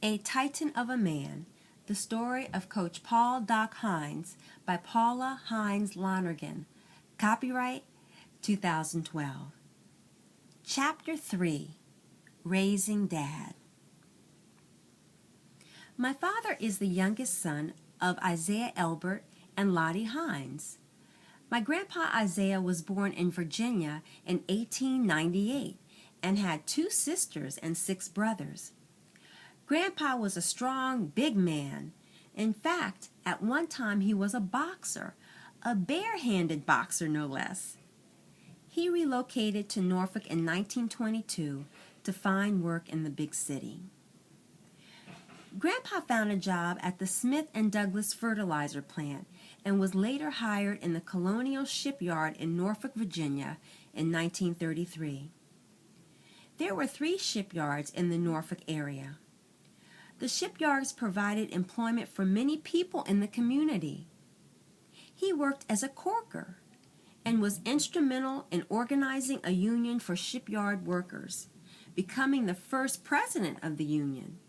A Titan of a Man, the story of Coach Paul "Doc" Hines by Paula Hines Lonergan. Copyright 2012. Chapter 3, Raising Dad. My father is the youngest son of Isaiah Elbert and Lottie Hines. My grandpa Isaiah was born in Virginia in 1898 and had 2 sisters and 6 brothers. Grandpa was a strong, big man. In fact, at one time he was a boxer, a bare-handed boxer no less. He relocated to Norfolk in 1922 to find work in the big city. Grandpa found a job at the Smith and Douglas fertilizer plant and was later hired in the Colonial Shipyard in Norfolk, Virginia in 1933. There were 3 shipyards in the Norfolk area. The shipyards provided employment for many people in the community. He worked as a corker and was instrumental in organizing a union for shipyard workers, becoming the first president of the union.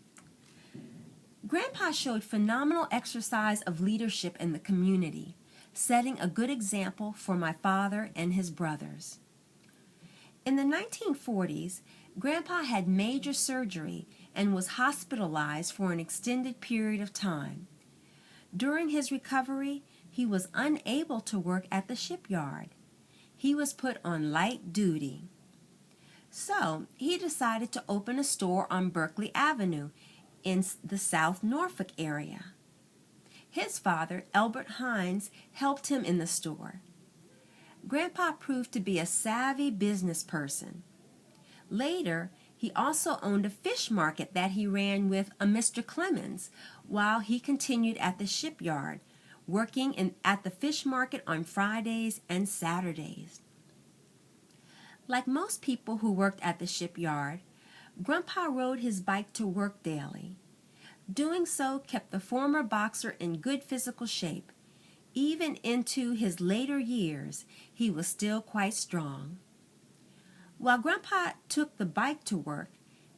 Grandpa showed phenomenal exercise of leadership in the community, setting a good example for my father and his brothers. In the 1940s, Grandpa had major surgery and was hospitalized for an extended period of time. During his recovery, he was unable to work at the shipyard. He was put on light duty. So, he decided to open a store on Berkeley Avenue in the South Norfolk area. His father, Elbert Hines, helped him in the store. Grandpa proved to be a savvy business person. Later, he also owned a fish market that he ran with a Mr. Clemens while he continued at the shipyard, working at the fish market on Fridays and Saturdays. Like most people who worked at the shipyard, Grandpa rode his bike to work daily. Doing so kept the former boxer in good physical shape. Even into his later years, he was still quite strong. While Grandpa took the bike to work,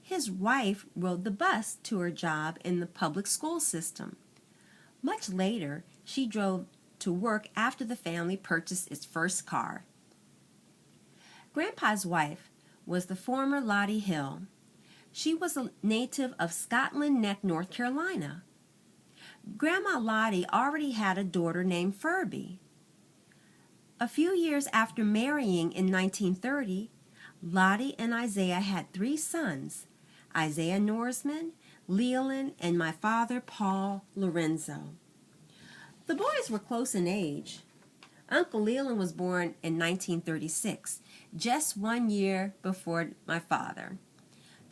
his wife rode the bus to her job in the public school system. Much later, she drove to work after the family purchased its first car. Grandpa's wife was the former Lottie Hill. She was a native of Scotland Neck, North Carolina. Grandma Lottie already had a daughter named Furby. A few years after marrying in 1930, Lottie and Isaiah had 3 sons, Isaiah Norsman, Leland, and my father, Paul Lorenzo. The boys were close in age. Uncle Leland was born in 1936, just 1 year before my father.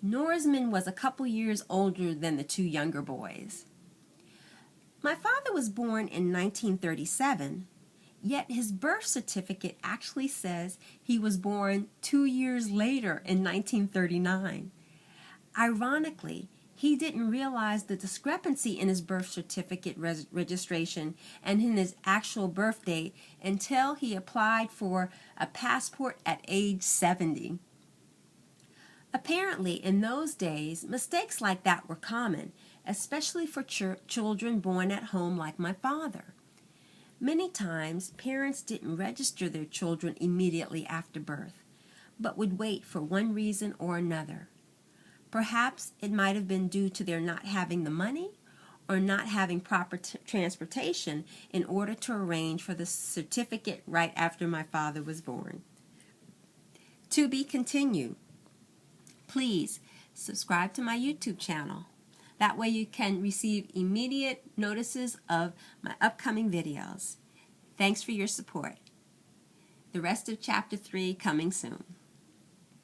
Norsman was a couple years older than the 2 younger boys. My father was born in 1937, yet his birth certificate actually says he was born 2 years later in 1939. Ironically, he didn't realize the discrepancy in his birth certificate registration and in his actual birth date until he applied for a passport at age 70. Apparently, in those days, mistakes like that were common, especially for children born at home like my father. Many times, parents didn't register their children immediately after birth, but would wait for one reason or another. Perhaps it might have been due to their not having the money or not having proper transportation in order to arrange for the certificate right after my father was born. To be continued. Please subscribe to my YouTube channel. That way you can receive immediate notices of my upcoming videos. Thanks for your support. The rest of Chapter 3 coming soon.